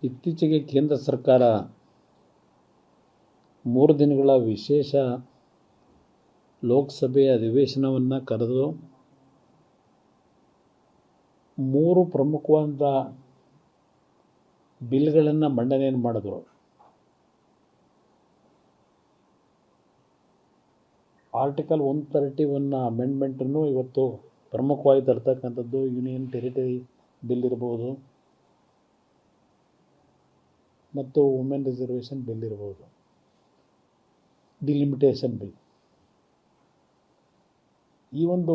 ಇತ್ತೀಚೆಗೆ ಕೇಂದ್ರ ಸರ್ಕಾರ 3 ದಿನಗಳ ವಿಶೇಷ ಲೋಕಸಭೆ ಅಧಿವೇಶನವನ್ನು ಕರೆದು 3 ಪ್ರಮುಖವಾದ ಬಿಲ್ಗಳನ್ನು ಮಂಡನೆಯನ್ನು ಮಾಡಿದ್ರು. ಆರ್ಟಿಕಲ್ 131 ಅಮೆಂಡ್ಮೆಂಟನ್ನು ಇವತ್ತು ಪ್ರಮುಖವಾಗಿ ತರ್ತಕ್ಕಂಥದ್ದು ಯೂನಿಯನ್ ಟೆರಿಟರಿ ಬಿಲ್ ಇರ್ಬೋದು ಮತ್ತು ವುಮೆನ್ ರಿಸರ್ವೇಷನ್ ಬಿಲ್ ಇರ್ಬೋದು, ಡಿಲಿಮಿಟೇಷನ್ ಬಿಲ್. ಈ ಒಂದು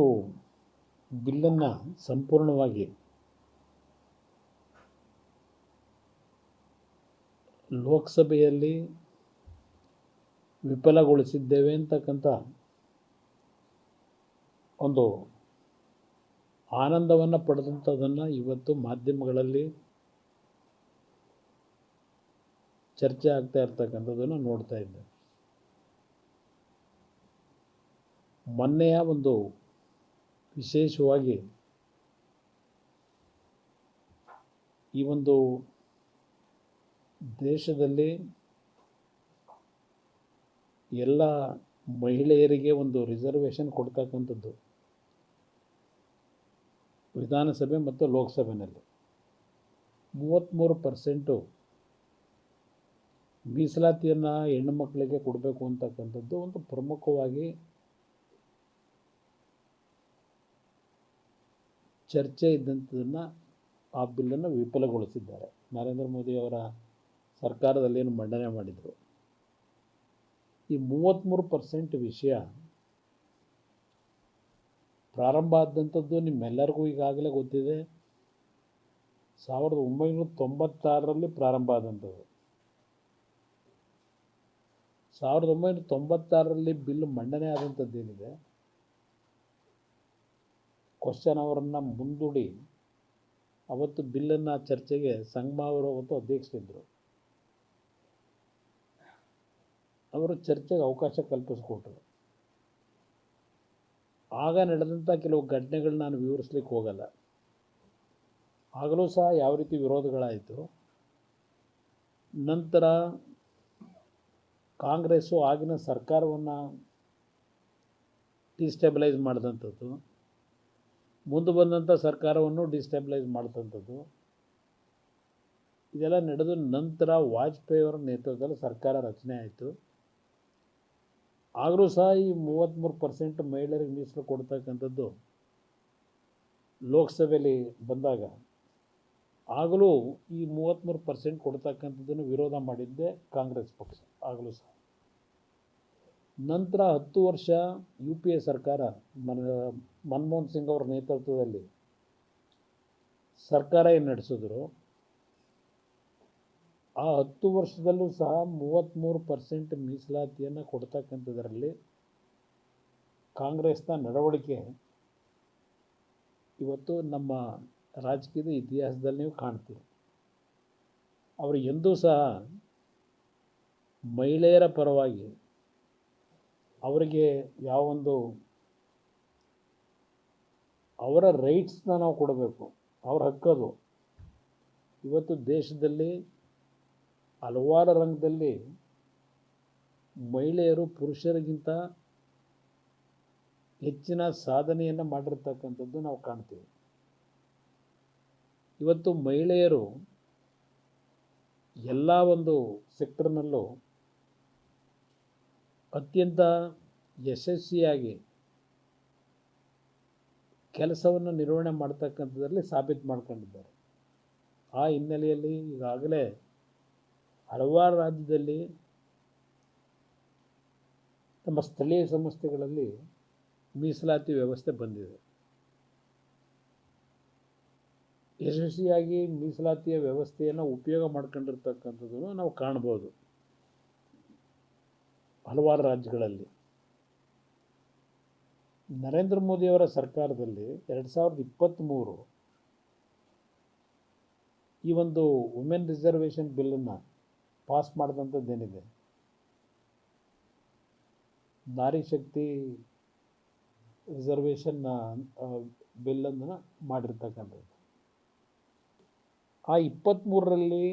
ಬಿಲ್ಲನ್ನು ಸಂಪೂರ್ಣವಾಗಿ ಲೋಕಸಭೆಯಲ್ಲಿ ವಿಫಲಗೊಳಿಸಿದ್ದೇವೆ ಅಂತಕ್ಕಂಥ ಒಂದು ಆನಂದವನ್ನು ಪಡೆದಂಥದ್ದನ್ನು ಇವತ್ತು ಮಾಧ್ಯಮಗಳಲ್ಲಿ ಚರ್ಚೆ ಆಗ್ತಾ ಇರ್ತಕ್ಕಂಥದ್ದನ್ನು ನೋಡ್ತಾ ಇದ್ದೇವೆ. ಮೊನ್ನೆಯ ಒಂದು ವಿಶೇಷವಾಗಿ ಈ ಒಂದು ದೇಶದಲ್ಲಿ ಎಲ್ಲ ಮಹಿಳೆಯರಿಗೆ ಒಂದು ರಿಸರ್ವೇಷನ್ ಕೊಡ್ತಕ್ಕಂಥದ್ದು ವಿಧಾನಸಭೆ ಮತ್ತು ಲೋಕಸಭೆಯಲ್ಲಿ 33% ಮೀಸಲಾತಿಯನ್ನು ಹೆಣ್ಣು ಮಕ್ಕಳಿಗೆ ಕೊಡಬೇಕು ಅಂತಕ್ಕಂಥದ್ದು ಒಂದು ಪ್ರಮುಖವಾಗಿ ಚರ್ಚೆ ಇದ್ದಂಥದ್ದನ್ನು ಆ ಬಿಲ್ಲನ್ನು ವಿಫಲಗೊಳಿಸಿದ್ದಾರೆ. ನರೇಂದ್ರ ಮೋದಿ ಅವರ ಸರ್ಕಾರದಲ್ಲಿ ಏನು ಮಂಡನೆ ಮಾಡಿದರು. ಈ 33% ವಿಷಯ ಪ್ರಾರಂಭ ಆದಂಥದ್ದು ನಿಮ್ಮೆಲ್ಲರಿಗೂ ಈಗಾಗಲೇ ಗೊತ್ತಿದೆ. 1996ರಲ್ಲಿ ಪ್ರಾರಂಭ ಆದಂಥದ್ದು. 1996ರಲ್ಲಿ ಬಿಲ್ ಮಂಡನೆ ಆದಂಥದ್ದೇನಿದೆ, ಕ್ವಶನ್ ಅವರನ್ನು ಮುಂದೂಡಿ ಅವತ್ತು ಬಿಲ್ಲನ್ನು ಚರ್ಚೆಗೆ ಸಂಗಮ ಅವರು ಅವತ್ತು ಅಧ್ಯಕ್ಷರಿದ್ದರು. ಅವರು ಚರ್ಚೆಗೆ ಅವಕಾಶ ಕಲ್ಪಿಸಿಕೊಟ್ರು. ಆಗ ನಡೆದಂಥ ಕೆಲವು ಘಟನೆಗಳು ನಾನು ವಿವರಿಸ್ಲಿಕ್ಕೆ ಹೋಗಲ್ಲ. ಆಗಲೂ ಸಹ ಯಾವ ರೀತಿ ವಿರೋಧಗಳಾಯಿತು. ನಂತರ ಕಾಂಗ್ರೆಸ್ಸು ಆಗಿನ ಸರ್ಕಾರವನ್ನು ಡಿಸ್ಟೆಬಿಲೈಸ್ ಮಾಡಿದಂಥದ್ದು, ಮುಂದೆ ಬಂದಂಥ ಸರ್ಕಾರವನ್ನು ಡಿಸ್ಟೆಬಿಲೈಸ್ ಮಾಡಿದಂಥದ್ದು, ಇದೆಲ್ಲ ನಡೆದು ನಂತರ ವಾಜಪೇಯಿ ಅವರ ನೇತೃತ್ವದಲ್ಲಿ ಸರ್ಕಾರ ರಚನೆ ಆಯಿತು. ಆಗಲೂ ಸಹ ಈ 33% ಮಹಿಳೆಯರಿಗೆ ಮೀಸಲು ಕೊಡ್ತಕ್ಕಂಥದ್ದು ಲೋಕಸಭೆಯಲ್ಲಿ ಬಂದಾಗ ಆಗಲೂ ಈ 33% ಕೊಡ್ತಕ್ಕಂಥದ್ದನ್ನು ವಿರೋಧ ಮಾಡಿದ್ದೆ ಕಾಂಗ್ರೆಸ್ ಪಕ್ಷ. ಆಗಲೂ ಸಹ ನಂತರ 10 ವರ್ಷ UPA ಸರ್ಕಾರ ಮನಮೋಹನ್ ಸಿಂಗ್ ಅವರ ನೇತೃತ್ವದಲ್ಲಿ ಸರ್ಕಾರ ಏನು ನಡೆಸಿದ್ರು, ಆ 10 ವರ್ಷದಲ್ಲೂ ಸಹ 33% ಮೀಸಲಾತಿಯನ್ನು ಕೊಡ್ತಕ್ಕಂಥದ್ರಲ್ಲಿ ಕಾಂಗ್ರೆಸ್ನ ನಡವಳಿಕೆ ಇವತ್ತು ನಮ್ಮ ರಾಜಕೀಯದ ಇತಿಹಾಸದಲ್ಲಿ ನೀವು ಕಾಣ್ತೀರಿ. ಅವರು ಎಂದೂ ಸಹ ಮಹಿಳೆಯರ ಪರವಾಗಿ ಅವರಿಗೆ ಯಾವೊಂದು ಅವರ ರೈಟ್ಸ್ನ ನಾವು ಕೊಡಬೇಕು, ಅವ್ರ ಹಕ್ಕದು. ಇವತ್ತು ದೇಶದಲ್ಲಿ ಹಲವಾರು ರಂಗದಲ್ಲಿ ಮಹಿಳೆಯರು ಪುರುಷರಿಗಿಂತ ಹೆಚ್ಚಿನ ಸಾಧನೆಯನ್ನು ಮಾಡಿರ್ತಕ್ಕಂಥದ್ದು ನಾವು ಕಾಣ್ತೀವಿ. ಇವತ್ತು ಮಹಿಳೆಯರು ಎಲ್ಲ ಒಂದು ಸೆಕ್ಟರ್ನಲ್ಲೂ ಅತ್ಯಂತ ಯಶಸ್ವಿಯಾಗಿ ಕೆಲಸವನ್ನು ನಿರ್ವಹಣೆ ಮಾಡ್ತಕ್ಕಂಥದ್ರಲ್ಲಿ ಸಾಬೀತು ಮಾಡ್ಕೊಂಡಿದ್ದಾರೆ. ಆ ಹಿನ್ನೆಲೆಯಲ್ಲಿ ಈಗಾಗಲೇ ಹಲವಾರು ರಾಜ್ಯದಲ್ಲಿ ನಮ್ಮ ಸ್ಥಳೀಯ ಸಂಸ್ಥೆಗಳಲ್ಲಿ ಮೀಸಲಾತಿ ವ್ಯವಸ್ಥೆ ಬಂದಿದೆ. ಯಶಸ್ವಿಯಾಗಿ ಮೀಸಲಾತಿಯ ವ್ಯವಸ್ಥೆಯನ್ನು ಉಪಯೋಗ ಮಾಡ್ಕೊಂಡಿರ್ತಕ್ಕಂಥದ್ದನ್ನು ನಾವು ಕಾಣ್ಬೋದು ಹಲವಾರು ರಾಜ್ಯಗಳಲ್ಲಿ. ನರೇಂದ್ರ ಮೋದಿಯವರ ಸರ್ಕಾರದಲ್ಲಿ 2023 ಈ ಒಂದು ವುಮೆನ್ ರಿಸರ್ವೇಷನ್ ಬಿಲ್ಲನ್ನು ಪಾಸ್ ಮಾಡಿದಂಥದ್ದೇನಿದೆ, ನಾರಿ ಶಕ್ತಿ ರಿಸರ್ವೇಷನ್ ಬಿಲ್ಲನ್ನು ಮಾಡಿರ್ತಕ್ಕಂಥದ್ದು, ಆ 23ರಲ್ಲಿ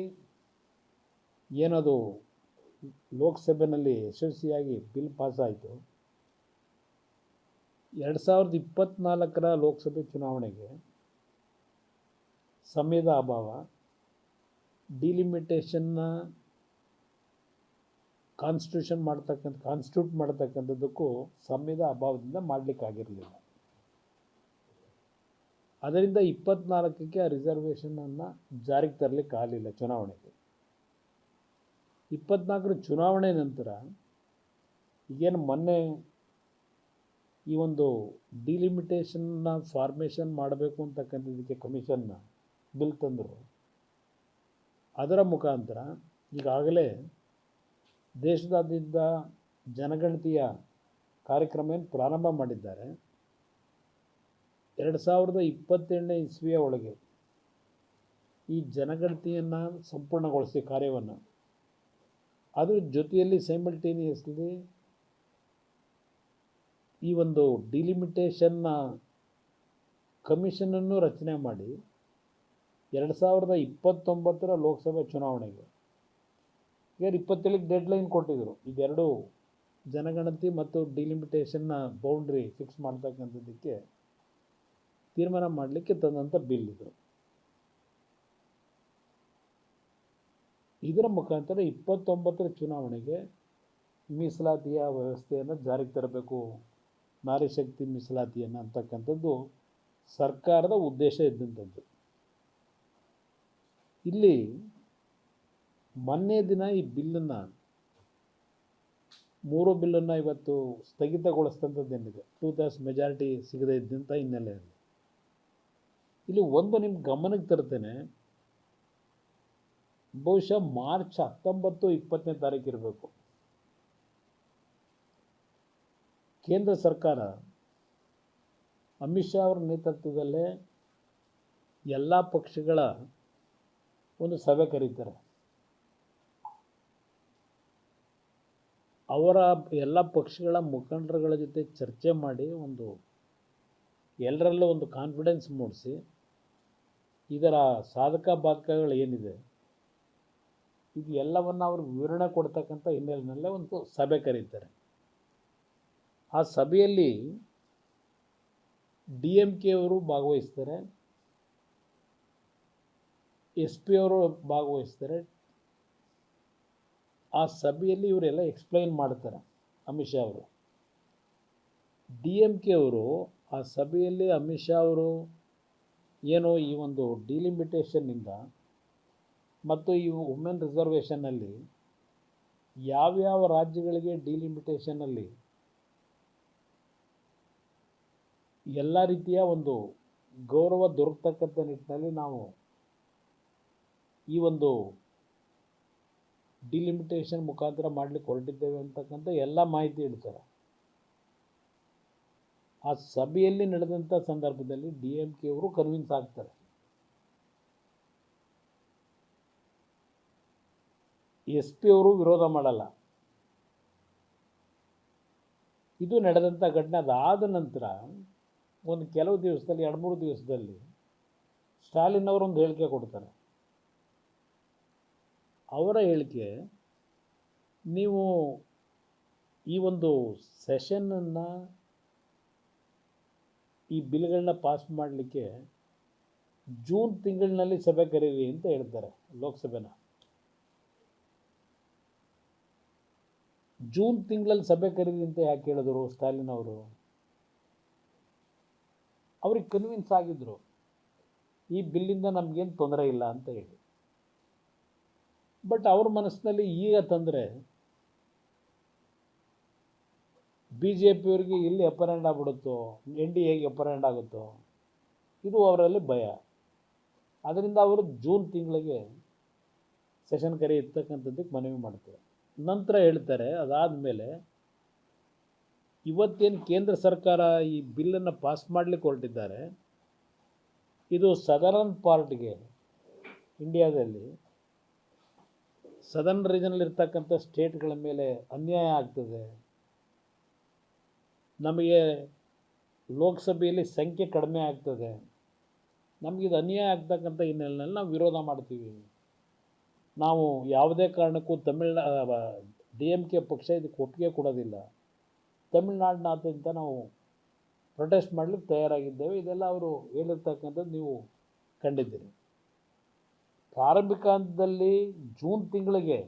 ಏನದು ಲೋಕಸಭೆಯಲ್ಲಿ ಯಶಸ್ವಿಯಾಗಿ ಬಿಲ್ ಪಾಸಾಯಿತು. 2024 ಲೋಕಸಭೆ ಚುನಾವಣೆಗೆ ಸಮಯದ ಅಭಾವ, ಡಿಲಿಮಿಟೇಷನ್ನ ಕಾನ್ಸ್ಟಿಟ್ಯೂಟ್ ಮಾಡ್ತಕ್ಕಂಥದ್ದಕ್ಕೂ ಸಮಯದ ಅಭಾವದಿಂದ ಮಾಡಲಿಕ್ಕಾಗಿರಲಿಲ್ಲ. ಅದರಿಂದ 24ಕ್ಕೆ ಆ ರಿಸರ್ವೇಷನನ್ನು ಜಾರಿಗೆ ತರಲಿಕ್ಕೆ ಆಗಲಿಲ್ಲ ಚುನಾವಣೆಗೆ. 24 ಚುನಾವಣೆ ನಂತರ ಈಗೇನು ಮೊನ್ನೆ ಈ ಒಂದು ಡಿಲಿಮಿಟೇಷನ್ನ ಫಾರ್ಮೇಷನ್ ಮಾಡಬೇಕು ಅಂತಕ್ಕಂಥದ್ದಕ್ಕೆ ಕಮಿಷನ್ನ ಬಿಲ್ ತಂದರು. ಅದರ ಮುಖಾಂತರ ಈಗಾಗಲೇ ದೇಶದಾದ್ಯಂತ ಜನಗಣತಿಯ ಕಾರ್ಯಕ್ರಮ ಏನು ಪ್ರಾರಂಭ ಮಾಡಿದ್ದಾರೆ. 2027ನೇ ಇಸ್ವಿಯ ಒಳಗೆ ಈ ಜನಗಣತಿಯನ್ನು ಸಂಪೂರ್ಣಗೊಳಿಸಿ ಕಾರ್ಯವನ್ನು, ಅದ್ರ ಜೊತೆಯಲ್ಲಿ ಸೈಮಲ್ಟೇನಿಯಸ್ಲಿ ಈ ಒಂದು ಡಿಲಿಮಿಟೇಷನ್ನ ಕಮಿಷನನ್ನು ರಚನೆ ಮಾಡಿ 2029 ಲೋಕಸಭೆ ಚುನಾವಣೆಗೆ 27ಕ್ಕೆ ಡೆಡ್ಲೈನ್ ಕೊಟ್ಟಿದ್ದರು. ಇದೆರಡು ಜನಗಣತಿ ಮತ್ತು ಡಿಲಿಮಿಟೇಷನ್ನ ಬೌಂಡ್ರಿ ಫಿಕ್ಸ್ ಮಾಡ್ತಕ್ಕಂಥದ್ದಕ್ಕೆ ತೀರ್ಮಾನ ಮಾಡಲಿಕ್ಕೆ ತಂದಂಥ ಬಿಲ್ ಇದು. ಇದರ ಮುಖಾಂತರ 29 ಚುನಾವಣೆಗೆ ಮೀಸಲಾತಿಯ ವ್ಯವಸ್ಥೆಯನ್ನು ಜಾರಿಗೆ ತರಬೇಕು, ನಾರಿ ಶಕ್ತಿ ಮೀಸಲಾತಿಯನ್ನು ಅಂತಕ್ಕಂಥದ್ದು ಸರ್ಕಾರದ ಉದ್ದೇಶ ಇದ್ದಂಥದ್ದು. ಇಲ್ಲಿ ಮೊನ್ನೆ ದಿನ ಈ ಬಿಲ್ಲನ್ನು 3 ಬಿಲ್ಲನ್ನು ಇವತ್ತು ಸ್ಥಗಿತಗೊಳಿಸ್ತಂಥದ್ದೇನಿದೆ, 2/3 ಮೆಜಾರಿಟಿ ಸಿಗದೇ ಇದ್ದಂಥ ಹಿನ್ನೆಲೆಯಲ್ಲಿ ಇಲ್ಲಿ ಒಂದು ನಿಮ್ಮ ಗಮನಕ್ಕೆ ತರ್ತೇನೆ. ಬಹುಶಃ ಮಾರ್ಚ್ 19, 20ನೇ ತಾರೀಕು ಇರಬೇಕು. ಕೇಂದ್ರ ಸರ್ಕಾರ ಅಮಿತ್ ಶಾ ಅವರ ನೇತೃತ್ವದಲ್ಲೇ ಎಲ್ಲ ಪಕ್ಷಗಳ ಒಂದು ಸಭೆ ಕರೀತಾರೆ. ಅವರ ಎಲ್ಲ ಪಕ್ಷಗಳ ಮುಖಂಡರುಗಳ ಜೊತೆ ಚರ್ಚೆ ಮಾಡಿ ಎಲ್ಲರಲ್ಲೂ ಒಂದು ಕಾನ್ಫಿಡೆನ್ಸ್ ಮೂಡಿಸಿ ಇದರ ಸಾಧಕ ಬಾಧಕಗಳು ಏನಿದೆ ಇದು ಎಲ್ಲವನ್ನು ಅವರು ವಿವರಣೆ ಕೊಡ್ತಕ್ಕಂಥ ಹಿನ್ನೆಲೆಯಲ್ಲೇ ಒಂದು ಸಭೆ ಕರೀತಾರೆ. ಆ ಸಭೆಯಲ್ಲಿ DMK ಅವರು ಭಾಗವಹಿಸ್ತಾರೆ, SP ಅವರು ಭಾಗವಹಿಸ್ತಾರೆ. ಆ ಸಭೆಯಲ್ಲಿ ಇವರೆಲ್ಲ ಎಕ್ಸ್ಪ್ಲೈನ್ ಮಾಡ್ತಾರೆ. ಅಮಿತ್ ಶಾ ಅವರು, DMK ಅವರು ಆ ಸಭೆಯಲ್ಲಿ ಅಮಿತ್ ಶಾ ಅವರು ಏನೋ ಈ ಒಂದು ಡಿಲಿಮಿಟೇಷನ್ನಿಂದ ಮತ್ತು ಈ ವುಮೆನ್ ರಿಸರ್ವೇಷನ್ನಲ್ಲಿ ಯಾವ್ಯಾವ ರಾಜ್ಯಗಳಿಗೆ ಡಿಲಿಮಿಟೇಷನ್ನಲ್ಲಿ ಎಲ್ಲ ರೀತಿಯ ಒಂದು ಗೌರವ ದೊರಕತಕ್ಕಂಥ ನಿಟ್ಟಿನಲ್ಲಿ ನಾವು ಈ ಒಂದು ಡಿಲಿಮಿಟೇಷನ್ ಮುಖಾಂತರ ಮಾಡಲಿಕ್ಕೆ ಹೊರಟಿದ್ದೇವೆ ಅಂತಕ್ಕಂಥ ಎಲ್ಲ ಮಾಹಿತಿ ಇಡ್ತಾರೆ. ಆ ಸಭೆಯಲ್ಲಿ ನಡೆದಂಥ ಸಂದರ್ಭದಲ್ಲಿ DMK ಅವರು ಕನ್ವಿನ್ಸ್ ಆಗ್ತಾರೆ. SP ಅವರು ವಿರೋಧ ಮಾಡಲ್ಲ. ಇದು ನಡೆದಂಥ ಘಟನೆ. ಅದಾದ ನಂತರ ಒಂದು ಕೆಲವು ದಿವಸದಲ್ಲಿ 2-3 ದಿವಸದಲ್ಲಿ ಸ್ಟಾಲಿನ್ ಅವರೊಂದು ಹೇಳಿಕೆ ಕೊಡ್ತಾರೆ. ಅವರ ಹೇಳಿಕೆ, ನೀವು ಈ ಒಂದು ಸೆಷನನ್ನು ಈ ಬಿಲ್ಗಳನ್ನ ಪಾಸ್ ಮಾಡಲಿಕ್ಕೆ ಜೂನ್ ತಿಂಗಳಿನಲ್ಲಿ ಸಭೆ ಕರೀರಿ ಅಂತ ಹೇಳ್ತಾರೆ. ಲೋಕಸಭೆನ ಜೂನ್ ತಿಂಗಳಲ್ಲಿ ಸಭೆ ಕರೀರಿ ಅಂತ ಯಾಕೆ ಹೇಳಿದ್ರು ಸ್ಟಾಲಿನ್ ಅವರು? ಅವ್ರಿಗೆ ಕನ್ವಿನ್ಸ್ ಆಗಿದ್ರು ಈ ಬಿಲ್ಲಿಂದ ನಮಗೇನು ತೊಂದರೆ ಇಲ್ಲ ಅಂತ ಹೇಳಿ. ಬಟ್ ಅವ್ರ ಮನಸ್ಸಿನಲ್ಲಿ ಈಗ ತಂದರೆ BJPಯವರಿಗೆ ಇಲ್ಲಿ ಅಪ್ಪರ್ ಹ್ಯಾಂಡ್ ಆಗ್ಬಿಡುತ್ತೋ, NDAಗೆ ಅಪ್ಪರ್ ಹ್ಯಾಂಡ್ ಆಗುತ್ತೋ, ಇದು ಅವರಲ್ಲಿ ಭಯ. ಅದರಿಂದ ಅವರು ಜೂನ್ ತಿಂಗಳಿಗೆ ಸೆಷನ್ ಕರೆಯತಕ್ಕಂಥದ್ದಕ್ಕೆ ಮನವಿ ಮಾಡ್ತಾರೆ. ನಂತರ ಹೇಳ್ತಾರೆ, ಅದಾದಮೇಲೆ ಇವತ್ತೇನು ಕೇಂದ್ರ ಸರ್ಕಾರ ಈ ಬಿಲ್ಲನ್ನು ಪಾಸ್ ಮಾಡಲಿಕ್ಕೆ ಹೊರಟಿದ್ದಾರೆ, ಇದು ಸದರ್ನ್ ಪಾರ್ಟ್ಗೆ, ಇಂಡಿಯಾದಲ್ಲಿ ಸದರ್ನ್ ರೀಜನಲ್ಲಿ ಇರ್ತಕ್ಕಂಥ ಸ್ಟೇಟ್ಗಳ ಮೇಲೆ ಅನ್ಯಾಯ ಆಗ್ತದೆ, ನಮಗೆ ಲೋಕಸಭೆಯಲ್ಲಿ ಸಂಖ್ಯೆ ಕಡಿಮೆ ಆಗ್ತದೆ, ನಮಗಿದು ಅನ್ಯಾಯ ಆಗ್ತಕ್ಕಂಥ ಹಿನ್ನೆಲೆಯಲ್ಲಿ ನಾವು ವಿರೋಧ ಮಾಡ್ತೀವಿ, ನಾವು ಯಾವುದೇ ಕಾರಣಕ್ಕೂ DMK ಪಕ್ಷ ಇದಕ್ಕೆ ಒಪ್ಪಿಗೆ ಕೊಡೋದಿಲ್ಲ. ತಮಿಳ್ನಾಡಿನಾದ್ಯಂತ ನಾವು ಪ್ರೊಟೆಸ್ಟ್ ಮಾಡಲಿಕ್ಕೆ ತಯಾರಾಗಿದ್ದೇವೆ. ಇದೆಲ್ಲ ಅವರು ಹೇಳಿರ್ತಕ್ಕಂಥದ್ದು ನೀವು ಕಂಡಿದ್ದೀರಿ. ಪ್ರಾರಂಭಿಕ ಹಂತದಲ್ಲಿ ಜೂನ್ ತಿಂಗಳಿಗೆ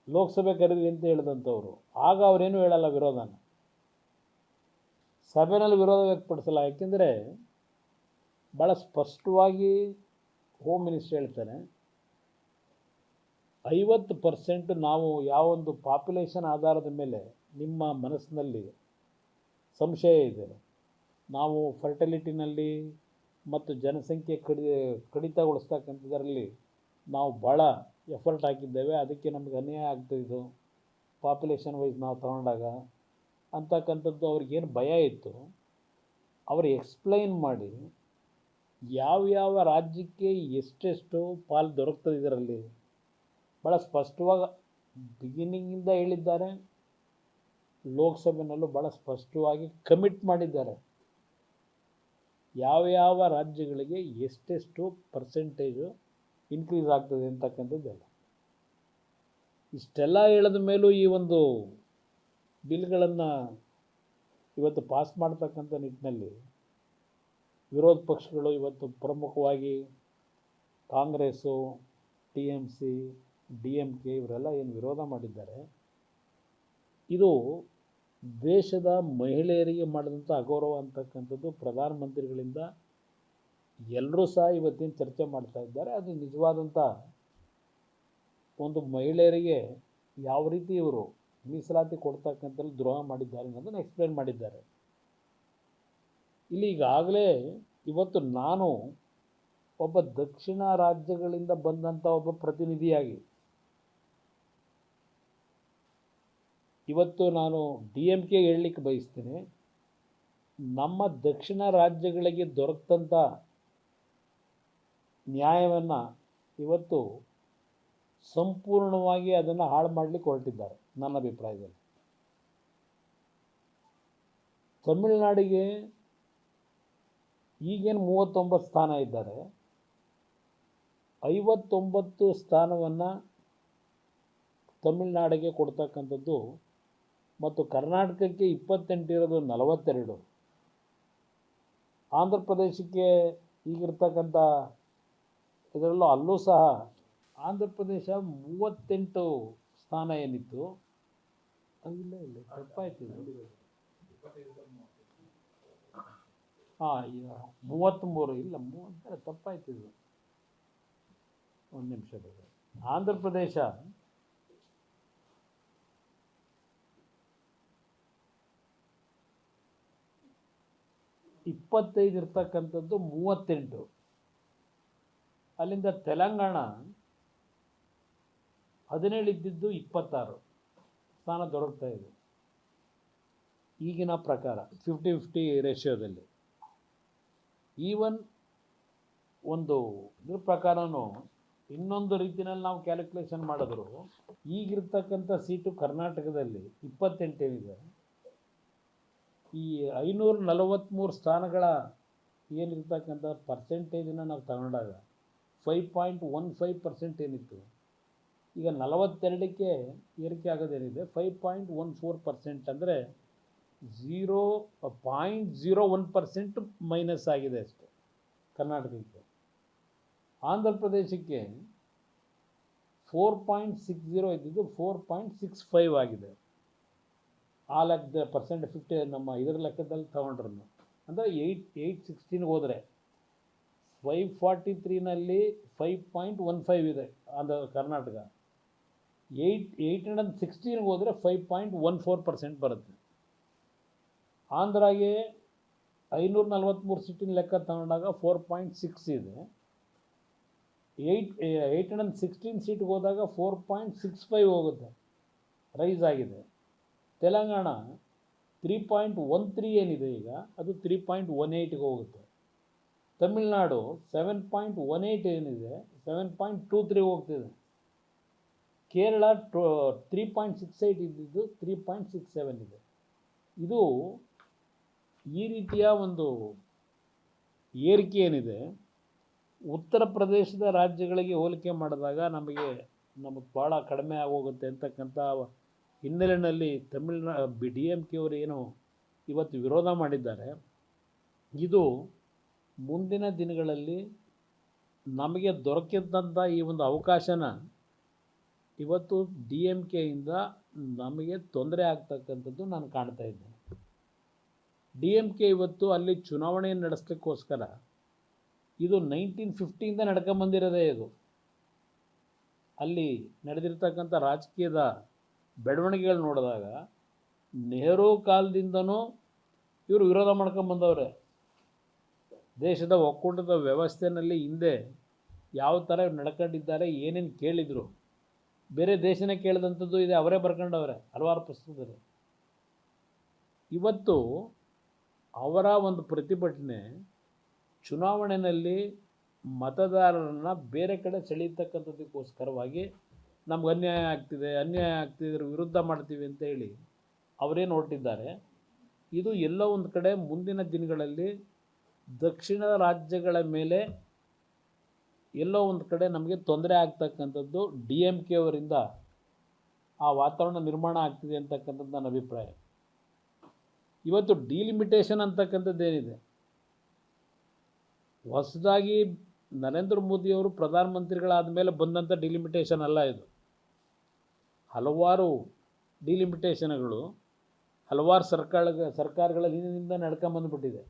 ಲೋಕಸಭೆ ಕರೀರಿ ಅಂತ ಹೇಳಿದಂಥವ್ರು, ಆಗ ಅವರೇನು ಹೇಳಲ್ಲ ವಿರೋಧನ, ಸಭೆಯಲ್ಲಿ ವಿರೋಧ ವ್ಯಕ್ತಪಡಿಸಲ್ಲ. ಯಾಕೆಂದರೆ ಭಾಳ ಸ್ಪಷ್ಟವಾಗಿ ಹೋಮ್ ಮಿನಿಸ್ಟರ್ ಹೇಳ್ತಾನೆ, 50% ನಾವು ಯಾವೊಂದು ಪಾಪ್ಯುಲೇಷನ್ ಆಧಾರದ ಮೇಲೆ ನಿಮ್ಮ ಮನಸ್ಸಿನಲ್ಲಿ ಸಂಶಯ ಇದೆ, ನಾವು ಫರ್ಟಿಲಿಟಿನಲ್ಲಿ ಮತ್ತು ಜನಸಂಖ್ಯೆ ಕಡಿತಗೊಳಿಸ್ತಕ್ಕಂಥದ್ರಲ್ಲಿ ನಾವು ಭಾಳ ಎಫರ್ಟ್ ಹಾಕಿದ್ದೇವೆ, ಅದಕ್ಕೆ ನಮಗೆ ಅನ್ಯಾಯ ಆಗ್ತಾಯಿದ್ದು ಪಾಪ್ಯುಲೇಷನ್ ವೈಸ್ ನಾವು ತಗೊಂಡಾಗ ಅಂತಕ್ಕಂಥದ್ದು ಅವ್ರಿಗೇನು ಭಯ ಇತ್ತು ಅವರು ಎಕ್ಸ್ಪ್ಲೈನ್ ಮಾಡಿ ಯಾವ್ಯಾವ ರಾಜ್ಯಕ್ಕೆ ಎಷ್ಟೆಷ್ಟು ಪಾಲು ದೊರಕ್ತದೆ ಇದರಲ್ಲಿ ಭಾಳ ಸ್ಪಷ್ಟವಾಗಿ ಬಿಗಿನಿಂಗಿಂದ ಹೇಳಿದ್ದಾರೆ. ಲೋಕಸಭೆಯಲ್ಲೂ ಭಾಳ ಸ್ಪಷ್ಟವಾಗಿ ಕಮಿಟ್ ಮಾಡಿದ್ದಾರೆ ಯಾವ ರಾಜ್ಯಗಳಿಗೆ ಎಷ್ಟೆಷ್ಟು ಪರ್ಸೆಂಟೇಜು ಇನ್ಕ್ರೀಸ್ ಆಗ್ತದೆ ಅಂತಕ್ಕಂಥದ್ದೆಲ್ಲ. ಇಷ್ಟೆಲ್ಲ ಹೇಳಿದ ಮೇಲೂ ಈ ಒಂದು ಬಿಲ್ಗಳನ್ನು ಇವತ್ತು ಪಾಸ್ ಮಾಡ್ತಕ್ಕಂಥ ನಿಟ್ಟಿನಲ್ಲಿ ವಿರೋಧ ಪಕ್ಷಗಳು ಇವತ್ತು ಪ್ರಮುಖವಾಗಿ ಕಾಂಗ್ರೆಸ್ಸು, TMC, DMK ಇವರೆಲ್ಲ ಏನು ವಿರೋಧ ಮಾಡಿದ್ದಾರೆ, ಇದು ದೇಶದ ಮಹಿಳೆಯರಿಗೆ ಮಾಡಿದಂಥ ಅಗೌರವ ಅಂತಕ್ಕಂಥದ್ದು ಪ್ರಧಾನಮಂತ್ರಿಗಳಿಂದ ಎಲ್ಲರೂ ಸಹ ಇವತ್ತಿನ ಚರ್ಚೆ ಮಾಡ್ತಾ ಇದ್ದಾರೆ. ಅದು ನಿಜವಾದಂಥ ಒಂದು ಮಹಿಳೆಯರಿಗೆ ಯಾವ ರೀತಿ ಇವರು ಮೀಸಲಾತಿ ಕೊಡ್ತಕ್ಕಂಥದ್ದು ದ್ರೋಹ ಮಾಡಿದ್ದಾರೆ ಅನ್ನೋದನ್ನು ಎಕ್ಸ್ಪ್ಲೇನ್ ಮಾಡಿದ್ದಾರೆ. ಇಲ್ಲಿ ಈಗಾಗಲೇ ಇವತ್ತು ನಾನು ಒಬ್ಬ ದಕ್ಷಿಣ ರಾಜ್ಯಗಳಿಂದ ಬಂದಂಥ ಒಬ್ಬ ಪ್ರತಿನಿಧಿಯಾಗಿ ಇವತ್ತು ನಾನು DMK ಹೇಳಲಿಕ್ಕೆ ಬಯಸ್ತೀನಿ, ನಮ್ಮ ದಕ್ಷಿಣ ರಾಜ್ಯಗಳಿಗೆ ದೊರಕಂಥ ನ್ಯಾಯವನ್ನು ಇವತ್ತು ಸಂಪೂರ್ಣವಾಗಿ ಅದನ್ನು ಹಾಳು ಮಾಡಲಿಕ್ಕೆ ಹೊರಟಿದ್ದಾರೆ. ನನ್ನ ಅಭಿಪ್ರಾಯದಲ್ಲಿ ತಮಿಳುನಾಡಿಗೆ ಈಗೇನು 39 ಸ್ಥಾನ ಇದ್ದಾರೆ, 59 ಸ್ಥಾನವನ್ನು ತಮಿಳುನಾಡಿಗೆ ಕೊಡ್ತಕ್ಕಂಥದ್ದು ಮತ್ತು ಕರ್ನಾಟಕಕ್ಕೆ 28 ಇರೋದು 42, ಆಂಧ್ರ ಪ್ರದೇಶಕ್ಕೆ ಈಗಿರ್ತಕ್ಕಂಥ ಇದರಲ್ಲೂ ಅಲ್ಲೂ ಸಹ ಆಂಧ್ರ ಪ್ರದೇಶ 38 ಸ್ಥಾನ ಏನಿತ್ತು, ಇಲ್ಲ ತಪ್ಪಾಯ್ತು, 33 ಇಲ್ಲ 30 ತಪ್ಪಾಯ್ತು, ಇದು ಒಂದು ನಿಮಿಷ ಬೇಕು. ಆಂಧ್ರ ಪ್ರದೇಶ 25 ಇರ್ತಕ್ಕಂಥದ್ದು 38, ಅಲ್ಲಿಂದ ತೆಲಂಗಾಣ 17 ಇದ್ದಿದ್ದು 26 ಸ್ಥಾನ ದೊರಕ್ತಾ ಇದೆ ಈಗಿನ ಪ್ರಕಾರ 50-50 ರೇಷಿಯೋದಲ್ಲಿ. ಈವನ್ ಒಂದು ಇದ್ರ ಪ್ರಕಾರನೂ ಇನ್ನೊಂದು ರೀತಿಯಲ್ಲಿ ನಾವು ಕ್ಯಾಲ್ಕುಲೇಷನ್ ಮಾಡಿದ್ರು ಈಗಿರ್ತಕ್ಕಂಥ ಸೀಟು ಕರ್ನಾಟಕದಲ್ಲಿ 28 ಏನಿದೆ, ಈ 543 ಸ್ಥಾನಗಳ ಏನಿರ್ತಕ್ಕಂಥ ಪರ್ಸೆಂಟೇಜನ್ನು ನಾವು ತಗೊಂಡಾಗ 5.15% ಏನಿತ್ತು, ಈಗ 42ಕ್ಕೆ ಏರಿಕೆ ಆಗೋದೇನಿದೆ 5.14%, ಅಂದರೆ 0.01% ಮೈನಸ್ ಆಗಿದೆ ಅಷ್ಟೆ ಕರ್ನಾಟಕಕ್ಕೆ. ಆಂಧ್ರ ಪ್ರದೇಶಕ್ಕೆ 4.60 ಇದ್ದಿದ್ದು 4.65 ಆಗಿದೆ. ಆ ಲೆಕ್ಕದ ಪರ್ಸೆಂಟ್ 50 ನಮ್ಮ ಇದರ ಲೆಕ್ಕದಲ್ಲಿ ತಗೊಂಡ್ರು, ಅಂದರೆ 816 ಹೋದರೆ 543ನಲ್ಲಿ 5.15 ಇದೆ ಆಂಧ್ರ ಕರ್ನಾಟಕ, 816 ಹೋದರೆ 5.14% ಬರುತ್ತೆ. ಆಂಧ್ರಾಗೆ 543 ಸೀಟಿನ ಲೆಕ್ಕ ತಗೊಂಡಾಗ 4.6 ಇದೆ, 816 ಸೀಟ್ಗೆ ಹೋದಾಗ 4.65 ಹೋಗುತ್ತೆ, ರೈಸ್ ಆಗಿದೆ. ತೆಲಂಗಾಣ 3.13 ಏನಿದೆ ಈಗ ಅದು 3.18ಗೆ ಹೋಗುತ್ತೆ. ತಮಿಳುನಾಡು 7.18 ಏನಿದೆ 7.23 ಹೋಗ್ತಿದೆ. ಕೇರಳ 3.68 ಇದ್ದಿದ್ದು 3.67 ಇದೆ. ಇದು ಈ ರೀತಿಯ ಒಂದು ಏರಿಕೆ ಏನಿದೆ ಉತ್ತರ ಪ್ರದೇಶದ ರಾಜ್ಯಗಳಿಗೆ ಹೋಲಿಕೆ ಮಾಡಿದಾಗ ನಮಗೆ ಭಾಳ ಕಡಿಮೆ ಆಗೋಗುತ್ತೆ ಅಂತಕ್ಕಂಥ ಹಿನ್ನೆಲೆಯಲ್ಲಿ ಡಿ ಎಮ್ ಕೆ ಅವರು ಏನು ಇವತ್ತು ವಿರೋಧ ಮಾಡಿದ್ದಾರೆ, ಇದು ಮುಂದಿನ ದಿನಗಳಲ್ಲಿ ನಮಗೆ ದೊರಕಿದ್ದಂಥ ಈ ಒಂದು ಅವಕಾಶನ ಇವತ್ತು ಡಿ ಎಮ್ ಕೆಯಿಂದ ನಮಗೆ ತೊಂದರೆ ಆಗ್ತಕ್ಕಂಥದ್ದು ನಾನು ಕಾಣ್ತಾ ಇದ್ದೇನೆ. ಡಿ ಎಮ್ ಕೆ ಇವತ್ತು ಅಲ್ಲಿ ಚುನಾವಣೆಯನ್ನು ನಡೆಸಲಿಕ್ಕೋಸ್ಕರ ಇದು 1950ಇಂದ ನಡ್ಕೊಂಬಂದಿರೋದೇ. ಇದು ಅಲ್ಲಿ ನಡೆದಿರ್ತಕ್ಕಂಥ ರಾಜಕೀಯದ ಬೆಳವಣಿಗೆಗಳು ನೋಡಿದಾಗ ನೆಹರು ಕಾಲದಿಂದನೂ ಇವರು ವಿರೋಧ ಮಾಡ್ಕೊಂಬಂದವ್ರೆ. ದೇಶದ ಒಕ್ಕೂಟದ ವ್ಯವಸ್ಥೆಯಲ್ಲಿ ಹಿಂದೆ ಯಾವ ಥರ ನಡ್ಕೊಂಡಿದ್ದಾರೆ, ಏನೇನು ಕೇಳಿದರು, ಬೇರೆ ದೇಶನೇ ಕೇಳಿದಂಥದ್ದು ಇದೆ, ಅವರೇ ಬರ್ಕೊಂಡವ್ರೆ ಹಲವಾರು ಪುಸ್ತಕದಲ್ಲಿ. ಇವತ್ತು ಅವರ ಒಂದು ಪ್ರತಿಭಟನೆ ಚುನಾವಣೆಯಲ್ಲಿ ಮತದಾರರನ್ನು ಬೇರೆ ಕಡೆ ಸೆಳೀತಕ್ಕಂಥದ್ದಕ್ಕೋಸ್ಕರವಾಗಿ ನಮ್ಗೆ ಅನ್ಯಾಯ ಆಗ್ತಿದೆ ಇದ್ರ ವಿರುದ್ಧ ಮಾಡ್ತೀವಿ ಅಂತ ಹೇಳಿ ಅವರೇನು ಹೊರಟಿದ್ದಾರೆ. ಇದು ಎಲ್ಲೋ ಒಂದು ಕಡೆ ಮುಂದಿನ ದಿನಗಳಲ್ಲಿ ದಕ್ಷಿಣ ರಾಜ್ಯಗಳ ಮೇಲೆ ಎಲ್ಲೋ ಒಂದು ಕಡೆ ನಮಗೆ ತೊಂದರೆ ಆಗ್ತಕ್ಕಂಥದ್ದು ಡಿ ಎಮ್ ಕೆ ಅವರಿಂದ ಆ ವಾತಾವರಣ ನಿರ್ಮಾಣ ಆಗ್ತಿದೆ ಅಂತಕ್ಕಂಥದ್ದು ನನ್ನ ಅಭಿಪ್ರಾಯ. ಇವತ್ತು ಡಿಲಿಮಿಟೇಷನ್ ಅಂತಕ್ಕಂಥದ್ದೇನಿದೆ, ಹೊಸದಾಗಿ ನರೇಂದ್ರ ಮೋದಿಯವರು ಪ್ರಧಾನಮಂತ್ರಿಗಳಾದ ಮೇಲೆ ಬಂದಂಥ ಡಿಲಿಮಿಟೇಷನ್ ಅಲ್ಲ ಇದು. ಹಲವಾರು ಡಿಲಿಮಿಟೇಷನ್ಗಳು ಹಲವಾರು ಸರ್ಕಾರಗಳ ಹಿಂದಿನಿಂದ ನಡ್ಕೊಂಬಂದುಬಿಟ್ಟಿದೆ.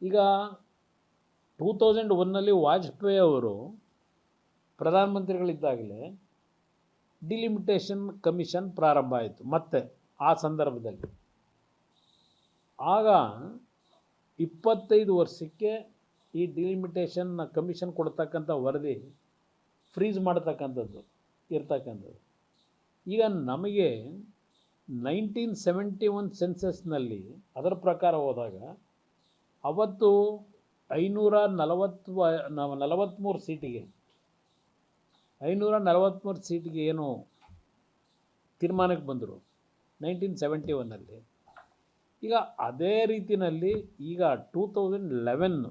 ಈಗ 2001ನಲ್ಲಿ ವಾಜಪೇಯಿ ಅವರು ಪ್ರಧಾನಮಂತ್ರಿಗಳಿದ್ದಾಗಲೇ ಡಿಲಿಮಿಟೇಷನ್ ಕಮಿಷನ್ ಪ್ರಾರಂಭ ಆಯಿತು. ಮತ್ತೆ ಆ ಸಂದರ್ಭದಲ್ಲಿ ಆಗ 25 ವರ್ಷಕ್ಕೆ ಈ ಡಿಲಿಮಿಟೇಷನ್ ಕಮಿಷನ್ ಕೊಡ್ತಕ್ಕಂಥ ವರದಿ ಫ್ರೀಸ್ ಮಾಡ್ತಕ್ಕಂಥದ್ದು ಇರ್ತಕ್ಕಂಥದ್ದು. ಈಗ ನಮಗೆ 1971 ಸೆನ್ಸಸ್ನಲ್ಲಿ ಅದರ ಪ್ರಕಾರ ಹೋದಾಗ ಅವತ್ತು 543 ಸೀಟಿಗೆ ಏನು ತೀರ್ಮಾನಕ್ಕೆ ಬಂದರು 1971ನಲ್ಲಿ. ಈಗ ಅದೇ ರೀತಿಯಲ್ಲಿ ಈಗ 2011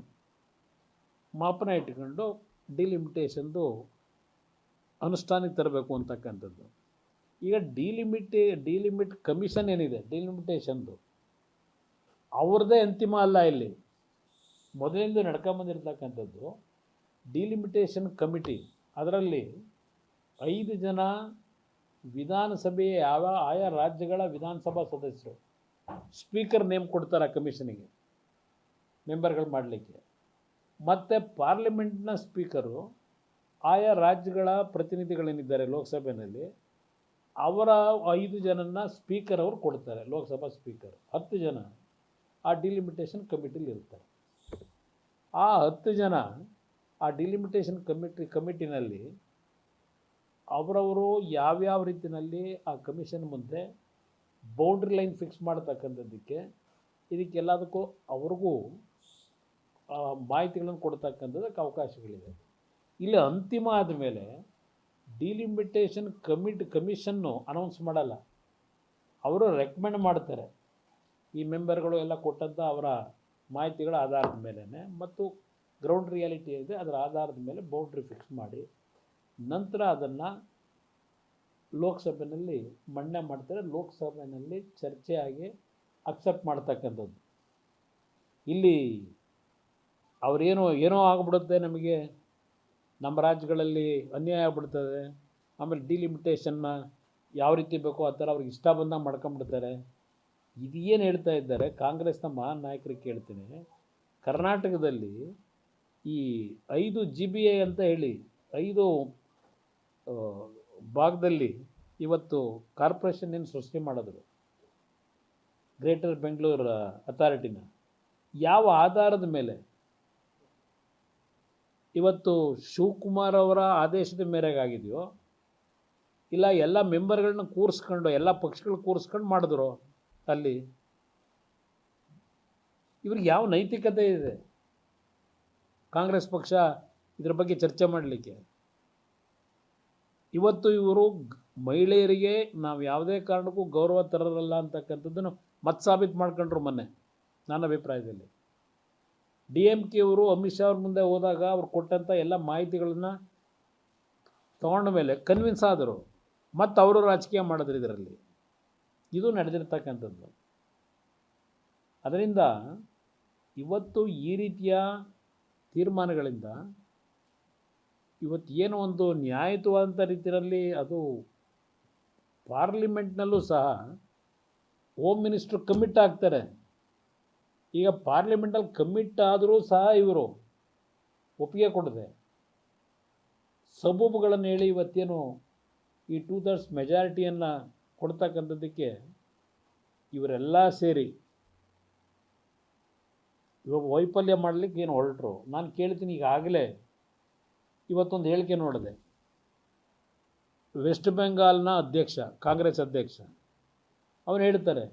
ಮಾಪನ ಇಟ್ಕೊಂಡು ಡಿಲಿಮಿಟೇಷನ್ದು ಅನುಷ್ಠಾನಕ್ಕೆ ತರಬೇಕು ಅಂತಕ್ಕಂಥದ್ದು. ಈಗ ಡಿಲಿಮಿಟ್ ಕಮಿಷನ್ ಏನಿದೆ ಡಿಲಿಮಿಟೇಷನ್ದು ಅವ್ರದ್ದೇ ಅಂತಿಮ ಅಲ್ಲ. ಇಲ್ಲಿ ಮೊದಲಿಂದ ನಡ್ಕೊಂಬಂದಿರ್ತಕ್ಕಂಥದ್ದು ಡಿಲಿಮಿಟೇಷನ್ ಕಮಿಟಿ. ಅದರಲ್ಲಿ 5 ಜನ ವಿಧಾನಸಭೆಯ ಆಯಾ ರಾಜ್ಯಗಳ ವಿಧಾನಸಭಾ ಸದಸ್ಯರು ಸ್ಪೀಕರ್ ನೇಮ್ ಕೊಡ್ತಾರೆ ಆ ಕಮಿಷನಿಗೆ ಮೆಂಬರ್ಗಳು ಮಾಡಲಿಕ್ಕೆ. ಮತ್ತು ಪಾರ್ಲಿಮೆಂಟ್ನ ಸ್ಪೀಕರು ಆಯಾ ರಾಜ್ಯಗಳ ಪ್ರತಿನಿಧಿಗಳೇನಿದ್ದಾರೆ ಲೋಕಸಭೆಯಲ್ಲಿ ಅವರ 5 ಜನನ ಸ್ಪೀಕರ್ ಅವರು ಕೊಡ್ತಾರೆ. ಲೋಕಸಭಾ ಸ್ಪೀಕರ್ 10 ಜನ ಆ ಡಿಲಿಮಿಟೇಷನ್ ಕಮಿಟಿಲಿ ಇರ್ತಾರೆ. ಆ 10 ಜನ ಆ ಡಿಲಿಮಿಟೇಷನ್ ಕಮಿಟಿನಲ್ಲಿ ಅವರವರು ಯಾವ್ಯಾವ ರೀತಿಯಲ್ಲಿ ಆ ಕಮಿಷನ್ ಮುಂದೆ ಬೌಂಡ್ರಿ ಲೈನ್ ಫಿಕ್ಸ್ ಮಾಡ್ತಕ್ಕಂಥದ್ದಕ್ಕೆ ಇದಕ್ಕೆಲ್ಲದಕ್ಕೂ ಅವ್ರಿಗೂ ಮಾಹಿತಿಗಳನ್ನು ಕೊಡ್ತಕ್ಕಂಥದ್ದಕ್ಕೆ ಅವಕಾಶಗಳಿದೆ. ಇಲ್ಲಿ ಅಂತಿಮ ಆದಮೇಲೆ ಡಿಲಿಮಿಟೇಷನ್ ಕಮಿಷನ್ನು ಅನೌನ್ಸ್ ಮಾಡಲ್ಲ, ಅವರು ರೆಕಮೆಂಡ್ ಮಾಡ್ತಾರೆ. ಈ ಮೆಂಬರ್ಗಳು ಎಲ್ಲ ಕೊಟ್ಟಂಥ ಅವರ ಮಾಹಿತಿಗಳ ಆಧಾರದ ಮೇಲೆ ಮತ್ತು ಗ್ರೌಂಡ್ ರಿಯಾಲಿಟಿ ಇದೆ ಅದರ ಆಧಾರದ ಮೇಲೆ ಬೌಂಡ್ರಿ ಫಿಕ್ಸ್ ಮಾಡಿ ನಂತರ ಅದನ್ನು ಲೋಕಸಭೆಯಲ್ಲಿ ಮಂಡನೆ ಮಾಡ್ತಾರೆ. ಲೋಕಸಭೆಯಲ್ಲಿ ಚರ್ಚೆ ಆಗಿ ಅಕ್ಸೆಪ್ಟ್ ಮಾಡ್ತಕ್ಕಂಥದ್ದು. ಇಲ್ಲಿ ಏನೋ ಆಗಿಬಿಡುತ್ತೆ, ನಮಗೆ ನಮ್ಮ ರಾಜ್ಯಗಳಲ್ಲಿ ಅನ್ಯಾಯ ಆಗ್ಬಿಡ್ತದೆ, ಆಮೇಲೆ ಡಿಲಿಮಿಟೇಷನ್ನ ಯಾವ ರೀತಿ ಬೇಕೋ ಆ ಥರ ಅವ್ರಿಗೆ ಇಷ್ಟ ಬಂದಾಗ ಮಾಡ್ಕೊಂಬಿಡ್ತಾರೆ. ಇದೇನು ಹೇಳ್ತಾ ಇದ್ದಾರೆ ಕಾಂಗ್ರೆಸ್ನ ಮಹಾನ್ ನಾಯಕರಿಗೆ ಕೇಳ್ತೀನಿ. ಕರ್ನಾಟಕದಲ್ಲಿ ಈ 5 GBA ಅಂತ ಹೇಳಿ 5 ಭಾಗದಲ್ಲಿ ಇವತ್ತು ಕಾರ್ಪೊರೇಷನ್ ಏನು ಸೃಷ್ಟಿ ಮಾಡಿದ್ರು ಗ್ರೇಟರ್ ಬೆಂಗಳೂರು ಅಥಾರಿಟಿನ, ಯಾವ ಆಧಾರದ ಮೇಲೆ ಇವತ್ತು ಶಿವಕುಮಾರ್ ಅವರ ಆದೇಶದ ಮೇರೆಗಾಗಿದೆಯೋ ಇಲ್ಲ ಎಲ್ಲ ಮೆಂಬರ್ಗಳನ್ನ ಕೂರಿಸ್ಕೊಂಡು ಎಲ್ಲ ಪಕ್ಷಗಳು ಕೂರಿಸ್ಕೊಂಡು ಮಾಡಿದ್ರು ಅಲ್ಲಿ? ಇವ್ರಿಗೆ ಯಾವ ನೈತಿಕತೆ ಇದೆ ಕಾಂಗ್ರೆಸ್ ಪಕ್ಷ ಇದ್ರ ಬಗ್ಗೆ ಚರ್ಚೆ ಮಾಡಲಿಕ್ಕೆ? ಇವತ್ತು ಇವರು ಮಹಿಳೆಯರಿಗೆ ನಾವು ಯಾವುದೇ ಕಾರಣಕ್ಕೂ ಗೌರವ ತರಲ್ಲ ಅಂತಕ್ಕಂಥದ್ದನ್ನು ಮತ್ತೆ ಸಾಬೀತು ಮಾಡ್ಕೊಂಡ್ರು ಮೊನ್ನೆ. ನನ್ನ ಅಭಿಪ್ರಾಯದಲ್ಲಿ DMK ಅವರು ಅಮಿತ್ ಶಾ ಅವ್ರ ಮುಂದೆ ಹೋದಾಗ ಅವ್ರು ಕೊಟ್ಟಂಥ ಎಲ್ಲ ಮಾಹಿತಿಗಳನ್ನು ತಗೊಂಡ ಮೇಲೆ ಕನ್ವಿನ್ಸ್ ಆದರು, ಮತ್ತು ಅವರು ರಾಜಕೀಯ ಮಾಡಿದ್ರು ಇದರಲ್ಲಿ. ಇದು ನಡೆದಿರ್ತಕ್ಕಂಥದ್ದು. ಅದರಿಂದ ಇವತ್ತು ಈ ರೀತಿಯ ತೀರ್ಮಾನಗಳಿಂದ ಇವತ್ತು ಏನೋ ಒಂದು ನ್ಯಾಯಯುತವಾದಂಥ ರೀತಿಯಲ್ಲಿ ಅದು ಪಾರ್ಲಿಮೆಂಟ್ನಲ್ಲೂ ಸಹ ಹೋಮ್ ಮಿನಿಸ್ಟ್ರು ಕಮಿಟ್ ಆಗ್ತಾರೆ. ಈಗ ಪಾರ್ಲಿಮೆಂಟಲ್ಲಿ ಕಮಿಟ್ ಆದರೂ ಸಹ ಇವರು ಒಪ್ಪಿಗೆ ಕೊಡದೆ ಸಬೂಬುಗಳನ್ನು ಹೇಳಿ ಇವತ್ತೇನು ಈ 2/3 ಮೆಜಾರಿಟಿಯನ್ನು ಕೊಡ್ತಕ್ಕಂಥದ್ದಕ್ಕೆ ಇವರೆಲ್ಲ ಸೇರಿ ಇವಾಗ ವೈಫಲ್ಯ ಮಾಡಲಿಕ್ಕೆ ಏನು ಹೊರಟರು. ನಾನು ಕೇಳ್ತೀನಿ, ಈಗಾಗಲೇ ಇವತ್ತೊಂದು ಹೇಳಿಕೆ ನೋಡಿದೆ, ವೆಸ್ಟ್ ಬೆಂಗಾಲ್ನ ಅಧ್ಯಕ್ಷ, ಕಾಂಗ್ರೆಸ್ ಅಧ್ಯಕ್ಷ, ಅವನು ಹೇಳ್ತಾರೆ,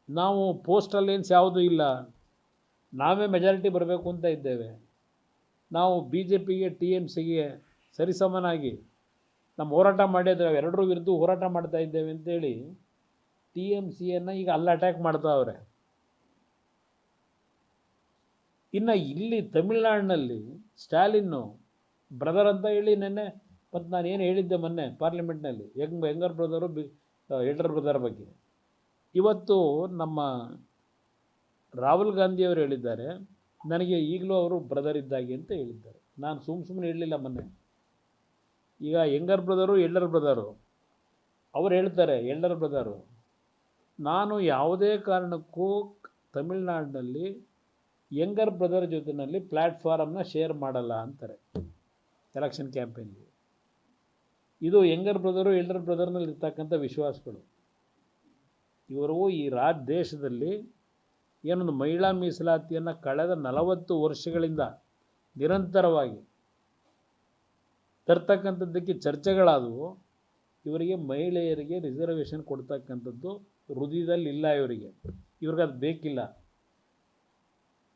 ನಾವು ಪೋಸ್ಟಲ್ ಏನ್ಸ್ ಯಾವುದೂ ಇಲ್ಲ, ನಾವೇ ಮೆಜಾರಿಟಿ ಬರಬೇಕು ಅಂತ ಇದ್ದೇವೆ, ನಾವು BJPಗೆ TMCಗೆ ಸರಿಸಮನಾಗಿ ನಮ್ಮ ಹೋರಾಟ ಮಾಡಿದ್ರೆ ಎರಡರ ವಿರುದ್ಧ ಹೋರಾಟ ಮಾಡ್ತಾ ಇದ್ದೇವೆ ಅಂತೇಳಿ TMCಯನ್ನು ಈಗ ಅಲ್ಲಿ ಅಟ್ಯಾಕ್ ಮಾಡ್ತಾವ್ರೆ. ಇನ್ನು ಇಲ್ಲಿ ತಮಿಳ್ನಾಡಿನಲ್ಲಿ ಸ್ಟಾಲಿನ್ನು ಬ್ರದರ್ ಅಂತ ಹೇಳಿ ನೆನ್ನೆ, ಮತ್ತು ನಾನು ಏನು ಹೇಳಿದ್ದೆ ಮೊನ್ನೆ ಪಾರ್ಲಿಮೆಂಟ್ನಲ್ಲಿ ಯಂಗರ್ ಬ್ರದರು ಎಲ್ಡರ್ ಬ್ರದರ್ ಬಗ್ಗೆ, ಇವತ್ತು ನಮ್ಮ ರಾಹುಲ್ ಗಾಂಧಿಯವರು ಹೇಳಿದ್ದಾರೆ, ನನಗೆ ಈಗಲೂ ಅವರು ಬ್ರದರ್ ಇದ್ದಾಗೆ ಅಂತ ಹೇಳಿದ್ದಾರೆ. ನಾನು ಸುಮ್ಮನೆ ಹೇಳಲಿಲ್ಲ ಮೊನ್ನೆ. ಈಗ ಯಂಗರ್ ಬ್ರದರು ಎಲ್ಡರ್ ಬ್ರದರು ಅವರು ಹೇಳ್ತಾರೆ, ಎಲ್ಡರ್ ಬ್ರದರು, ನಾನು ಯಾವುದೇ ಕಾರಣಕ್ಕೂ ತಮಿಳ್ನಾಡಿನಲ್ಲಿ ಯಂಗರ್ ಬ್ರದರ್ ಜೊತೆಯಲ್ಲಿ ಪ್ಲ್ಯಾಟ್ಫಾರಮ್ನ ಶೇರ್ ಮಾಡಲ್ಲ ಅಂತಾರೆ ಎಲೆಕ್ಷನ್ ಕ್ಯಾಂಪೇನ್ಗೆ. ಇದು ಯಂಗರ್ ಬ್ರದರು ಎಲ್ಡರ್ ಬ್ರದರ್ನಲ್ಲಿ ಇರ್ತಕ್ಕಂಥ ವಿಶ್ವಾಸಗಳು. ಇವರು ಈ ದೇಶದಲ್ಲಿ ಏನೊಂದು ಮಹಿಳಾ ಮೀಸಲಾತಿಯನ್ನು ಕಳೆದ 40 ವರ್ಷಗಳಿಂದ ನಿರಂತರವಾಗಿ ತರ್ತಕ್ಕಂಥದ್ದಕ್ಕೆ ಚರ್ಚೆಗಳಾದವು. ಇವರಿಗೆ ಮಹಿಳೆಯರಿಗೆ ರಿಸರ್ವೇಷನ್ ಕೊಡ್ತಕ್ಕಂಥದ್ದು ಹೃದಯದಲ್ಲಿ ಇಲ್ಲ. ಇವ್ರಿಗೆ ಅದು ಬೇಕಿಲ್ಲ.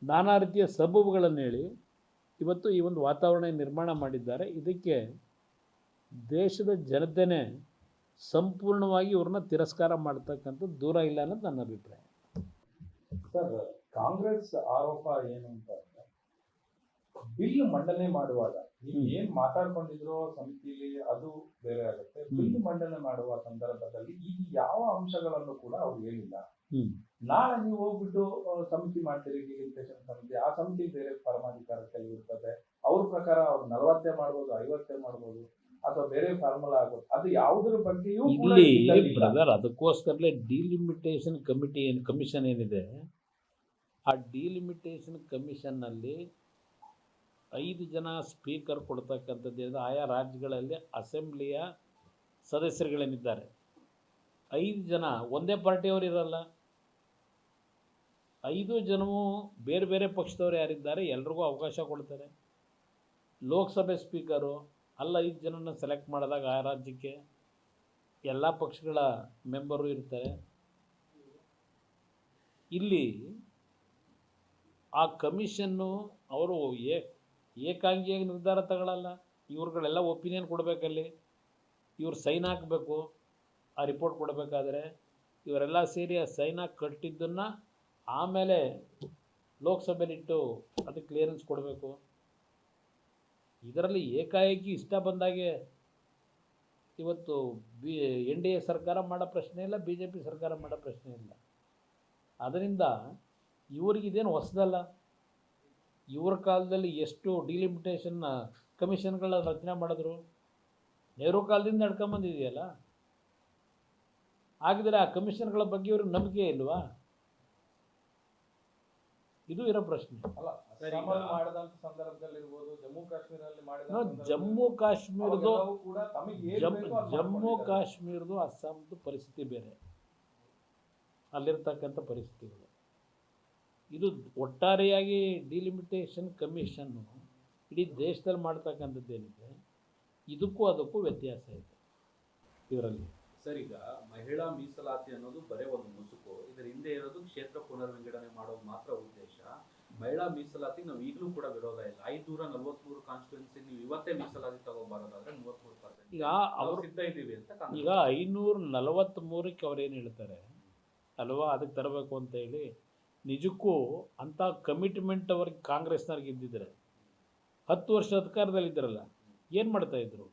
ನಾನಾ ರೀತಿಯ ಸಬೂಬುಗಳನ್ನು ಹೇಳಿ ಇವತ್ತು ಈ ಒಂದು ವಾತಾವರಣ ನಿರ್ಮಾಣ ಮಾಡಿದ್ದಾರೆ. ಇದಕ್ಕೆ ದೇಶದ ಜನತೆನೇ ಸಂಪೂರ್ಣವಾಗಿ ಇವ್ರನ್ನ ತಿರಸ್ಕಾರ ಮಾಡ್ತಕ್ಕಂಥದ್ದು ದೂರ ಇಲ್ಲ ಅನ್ನೋದು ನನ್ನ ಅಭಿಪ್ರಾಯ. ಸರ್, ಕಾಂಗ್ರೆಸ್ ಆರೋಪ ಏನು ಅಂತ ಬಿಲ್ ಮಂಡನೆ ಮಾಡುವಾಗ ನೀವು ಏನ್ ಮಾತಾಡ್ಕೊಂಡಿದ್ರು ಸಮಿತಿಲಿ ಅದು ಬೇರೆ ಆಗುತ್ತೆ. ಬಿಲ್ ಮಂಡನೆ ಮಾಡುವ ಸಂದರ್ಭದಲ್ಲಿ ಈಗ ಯಾವ ಅಂಶಗಳನ್ನು ಕೂಡ ಅವ್ರು ಹೇಳಿಲ್ಲ. ನಾಳೆ ನೀವು ಹೋಗ್ಬಿಟ್ಟು ಸಮಿತಿ ಮಾಡ್ತೀರಿ, ಡಿಲಿಮಿಟೇಷನ್ ಸಮಿತಿ, ಆ ಸಮಿತಿ ಬೇರೆ ಪರಮಾಧಿಕಾರದಲ್ಲಿ ಇರ್ತದೆ. ಅವ್ರ ಪ್ರಕಾರ ಅವ್ರು 40 ಮಾಡ್ಬೋದು, 50 ಮಾಡ್ಬೋದು, ಅಥವಾ ಬೇರೆ ಫಾರ್ಮುಲಾ ಆಗೋದು. ಅದು ಯಾವುದ್ರ ಬಗ್ಗೆಯೂ ಇಲ್ಲಿ ಬ್ರದರ್, ಅದಕ್ಕೋಸ್ಕರಲೇ ಡಿಲಿಮಿಟೇಷನ್ ಕಮಿಷನ್ ಏನಿದೆ, ಆ ಡಿಲಿಮಿಟೇಷನ್ ಕಮಿಷನ್ನಲ್ಲಿ 5 ಜನ ಸ್ಪೀಕರ್ ಕೊಡ್ತಕ್ಕಂಥದ್ದು. ಆಯಾ ರಾಜ್ಯಗಳಲ್ಲಿ ಅಸೆಂಬ್ಲಿಯ ಸದಸ್ಯರುಗಳೇನಿದ್ದಾರೆ 5 ಜನ ಒಂದೇ ಪಾರ್ಟಿಯವರು ಇರಲ್ಲ. 5 ಜನವೂ ಬೇರೆ ಬೇರೆ ಪಕ್ಷದವರು ಯಾರಿದ್ದಾರೆ ಎಲ್ರಿಗೂ ಅವಕಾಶ ಕೊಡ್ತಾರೆ. ಲೋಕಸಭೆ ಸ್ಪೀಕರು ಅಲ್ಲ 5 ಜನನ ಸೆಲೆಕ್ಟ್ ಮಾಡಿದಾಗ ಆ ರಾಜ್ಯಕ್ಕೆ ಎಲ್ಲ ಪಕ್ಷಗಳ ಮೆಂಬರು ಇರ್ತಾರೆ. ಇಲ್ಲಿ ಆ ಕಮಿಷನ್ನು ಅವರು ಏಕಾಂಗಿಯಾಗಿ ನಿರ್ಧಾರ ತಗೊಳ್ಳಲ್ಲ. ಇವ್ರುಗಳೆಲ್ಲ ಒಪಿನಿಯನ್ ಕೊಡಬೇಕಲ್ಲಿ, ಇವ್ರು ಸೈನ್ ಹಾಕಬೇಕು. ಆ ರಿಪೋರ್ಟ್ ಕೊಡಬೇಕಾದ್ರೆ ಇವರೆಲ್ಲ ಸೇರಿ ಆ ಸೈನ್ ಹಾಕಿ ಕಟ್ಟಿದ್ದನ್ನು ಆಮೇಲೆ ಲೋಕಸಭೆಯಲ್ಲಿಟ್ಟು ಅದಕ್ಕೆ ಕ್ಲಿಯರೆನ್ಸ್ ಕೊಡಬೇಕು. ಇದರಲ್ಲಿ ಏಕಾಏಕಿ ಇಷ್ಟ ಬಂದಾಗೆ ಇವತ್ತು NDA ಸರ್ಕಾರ ಮಾಡೋ ಪ್ರಶ್ನೆ ಇಲ್ಲ, BJP ಸರ್ಕಾರ ಮಾಡೋ ಪ್ರಶ್ನೆ ಇಲ್ಲ. ಅದರಿಂದ ಇವರಿಗಿದೇನು ಹೊಸದಲ್ಲ. ಇವರ ಕಾಲದಲ್ಲಿ ಎಷ್ಟು ಡಿಲಿಮಿಟೇಷನ್ ಕಮಿಷನ್ಗಳ ರಚನೆ ಮಾಡಿದ್ರು, ನೆಹರು ಕಾಲದಿಂದ ನಡ್ಕೊಂಬಂದಿದೆಯಲ್ಲ. ಹಾಗಿದ್ರೆ ಆ ಕಮಿಷನ್ಗಳ ಬಗ್ಗೆ ಇವ್ರಿಗೆ ನಂಬಿಕೆ ಇಲ್ವಾ? ಇದು ಇರೋ ಪ್ರಶ್ನೆ ಅಲ್ಲ. ಮಾಡಿದಂತ ಸಂದರ್ಭದಲ್ಲಿರ್ಬೋದು, ಜಮ್ಮು ಕಾಶ್ಮೀರದು ಅಸ್ಸಾಂದು ಪರಿಸ್ಥಿತಿ ಬೇರೆ, ಅಲ್ಲಿರ್ತಕ್ಕಂಥ ಪರಿಸ್ಥಿತಿಗಳು. ಇದು ಒಟ್ಟಾರೆಯಾಗಿ ಡಿಲಿಮಿಟೇಷನ್ ಕಮಿಷನ್ನು ಇಡೀ ದೇಶದಲ್ಲಿ ಮಾಡ್ತಕ್ಕಂಥದ್ದೇನಿದೆ, ಇದಕ್ಕೂ ಅದಕ್ಕೂ ವ್ಯತ್ಯಾಸ ಇದೆ ಇದರಲ್ಲಿ. ಸರ್, ಈಗ ಮಹಿಳಾ ಮೀಸಲಾತಿ ಅನ್ನೋದು ಬರೇ ಒಂದು ಮುಸುಕು. ಇದರ ಹಿಂದೆ ಇರೋದು ಕ್ಷೇತ್ರ ಪುನರ್ವಿಂಗಡಣೆ ಮಾಡೋದು ಮಾತ್ರ ಉದ್ದೇಶ. ಮಹಿಳಾ ಮೀಸಲಾತಿ ನಾವು ಈಗಲೂ ಕೂಡ ವಿರೋಧ ಇಲ್ಲ. 543 ಕಾನ್ಸ್ಟಿಟ್ಯೂನ್ಸಿ ನೀವು ಇವತ್ತೇ ಮೀಸಲಾತಿ ತಗೋಬಾರದಾದ್ರೆ 33% ಈಗ ಅವ್ರು ಸಿದ್ಧ ಇದ್ದೀವಿ ಅಂತ. ಈಗ 543ಕ್ಕೆ ಅವ್ರೇನು ಹೇಳ್ತಾರೆ ಅಲ್ವಾ, ಅದಕ್ಕೆ ತರಬೇಕು ಅಂತ ಹೇಳಿ ನಿಜಕ್ಕೂ ಅಂಥ ಕಮಿಟ್ಮೆಂಟ್ ಅವ್ರಿಗೆ ಕಾಂಗ್ರೆಸ್ನವ್ರಿಗೆ ಇದ್ದಿದ್ರೆ 10 ವರ್ಷ ಅಧಿಕಾರದಲ್ಲಿದ್ದರಲ್ಲ, ಏನು ಮಾಡ್ತಾಯಿದ್ರು?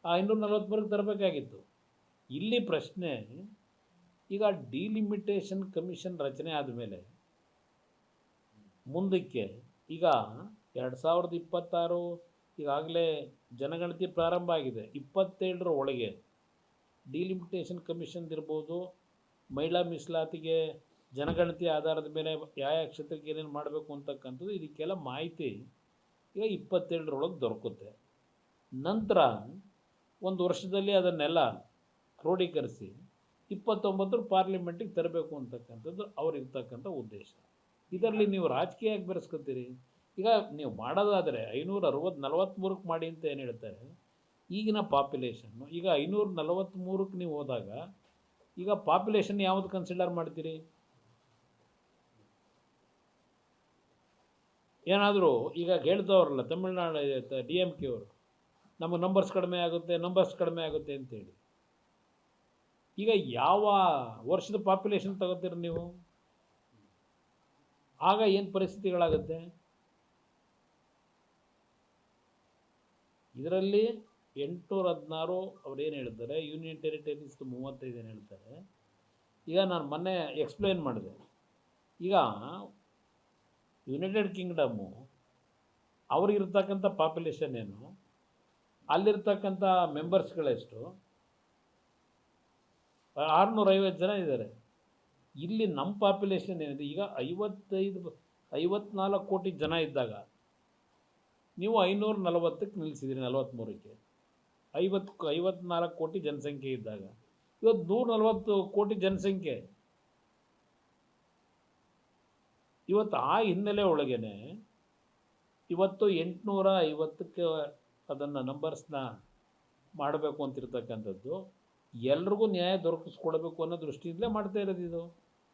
ಆ 543ಕ್ಕೆ ತರಬೇಕಾಗಿತ್ತು. ಇಲ್ಲಿ ಪ್ರಶ್ನೆ, ಈಗ ಡಿಲಿಮಿಟೇಷನ್ ಕಮಿಷನ್ ರಚನೆ ಆದಮೇಲೆ ಮುಂದಕ್ಕೆ ಈಗ 2026 ಈಗಾಗಲೇ ಜನಗಣತಿ ಪ್ರಾರಂಭ ಆಗಿದೆ. 27ರ ಒಳಗೆ ಡಿಲಿಮಿಟೇಷನ್ ಕಮಿಷನ್ದಿರ್ಬೋದು, ಮಹಿಳಾ ಮೀಸಲಾತಿಗೆ ಜನಗಣತಿ ಆಧಾರದ ಮೇಲೆ ಯಾವ ಕ್ಷೇತ್ರಕ್ಕೆ ಏನೇನು ಮಾಡಬೇಕು ಅಂತಕ್ಕಂಥದ್ದು ಇದಕ್ಕೆಲ್ಲ ಮಾಹಿತಿ ಈಗ 27ರೊಳಗೆ ದೊರಕುತ್ತೆ. ನಂತರ ಒಂದು ವರ್ಷದಲ್ಲಿ ಅದನ್ನೆಲ್ಲ ಕ್ರೋಢೀಕರಿಸಿ 29 ಪಾರ್ಲಿಮೆಂಟಿಗೆ ತರಬೇಕು ಅಂತಕ್ಕಂಥದ್ದು ಅವ್ರಿರ್ತಕ್ಕಂಥ ಉದ್ದೇಶ. ಇದರಲ್ಲಿ ನೀವು ರಾಜಕೀಯವಾಗಿ ಬೆರೆಸ್ಕೊತೀರಿ. ಈಗ ನೀವು ಮಾಡೋದಾದರೆ 543ಕ್ಕೆ ಮಾಡಿ ಅಂತ ಏನು ಹೇಳ್ತಾರೆ, ಈಗಿನ ಪಾಪ್ಯುಲೇಷನ್ನು ಈಗ 543ಕ್ಕೆ ನೀವು ಹೋದಾಗ ಈಗ ಪಾಪ್ಯುಲೇಷನ್ ಯಾವುದು ಕನ್ಸಿಡರ್ ಮಾಡ್ತೀರಿ? ಏನಾದರೂ ಈಗ ಹೇಳ್ತವ್ರಲ್ಲ ತಮಿಳ್ನಾಡು DMK ಅವರು, ನಮಗೆ ನಂಬರ್ಸ್ ಕಡಿಮೆ ಆಗುತ್ತೆ ಅಂತೇಳಿ. ಈಗ ಯಾವ ವರ್ಷದ ಪಾಪ್ಯುಲೇಷನ್ ತಗೋತೀರಿ ನೀವು? ಆಗ ಏನು ಪರಿಸ್ಥಿತಿಗಳಾಗುತ್ತೆ? ಇದರಲ್ಲಿ 816 ಅವ್ರೇನು ಹೇಳ್ತಾರೆ, ಯೂನಿಯನ್ ಟೆರಿಟರೀಸ್ 35 ಏನು ಹೇಳ್ತಾರೆ. ಈಗ ನಾನು ಮೊನ್ನೆ ಎಕ್ಸ್ಪ್ಲೇನ್ ಮಾಡಿದೆ. ಈಗ ಯುನೈಟೆಡ್ ಕಿಂಗ್ಡಮ್ಮು ಅವ್ರಿಗಿರ್ತಕ್ಕಂಥ ಪಾಪ್ಯುಲೇಷನ್ ಏನು, ಅಲ್ಲಿರ್ತಕ್ಕಂಥ ಮೆಂಬರ್ಸ್ಗಳೆಷ್ಟು? 650 ಜನ ಇದ್ದಾರೆ. ಇಲ್ಲಿ ನಮ್ಮ ಪಾಪ್ಯುಲೇಷನ್ ಏನಿದೆ ಈಗ 54 ಕೋಟಿ ಜನ ಇದ್ದಾಗ ನೀವು 540ಕ್ಕೆ ನಿಲ್ಲಿಸಿದ್ದೀರಿ, 43ಕ್ಕೆ. 54 ಕೋಟಿ ಜನಸಂಖ್ಯೆ ಇದ್ದಾಗ ಇವತ್ತು 140 ಕೋಟಿ ಜನಸಂಖ್ಯೆ. ಇವತ್ತು ಆ ಹಿನ್ನೆಲೆ ಒಳಗೇನೆ ಇವತ್ತು 850ಕ್ಕೆ ಅದನ್ನು ನಂಬರ್ಸ್ನ ಮಾಡಬೇಕು ಅಂತಿರ್ತಕ್ಕಂಥದ್ದು ಎಲ್ರಿಗೂ ನ್ಯಾಯ ದೊರಕಿಸ್ಕೊಡ್ಬೇಕು ಅನ್ನೋ ದೃಷ್ಟಿಯಿಂದಲೇ ಮಾಡ್ತಾ ಇರೋದು ಇದು.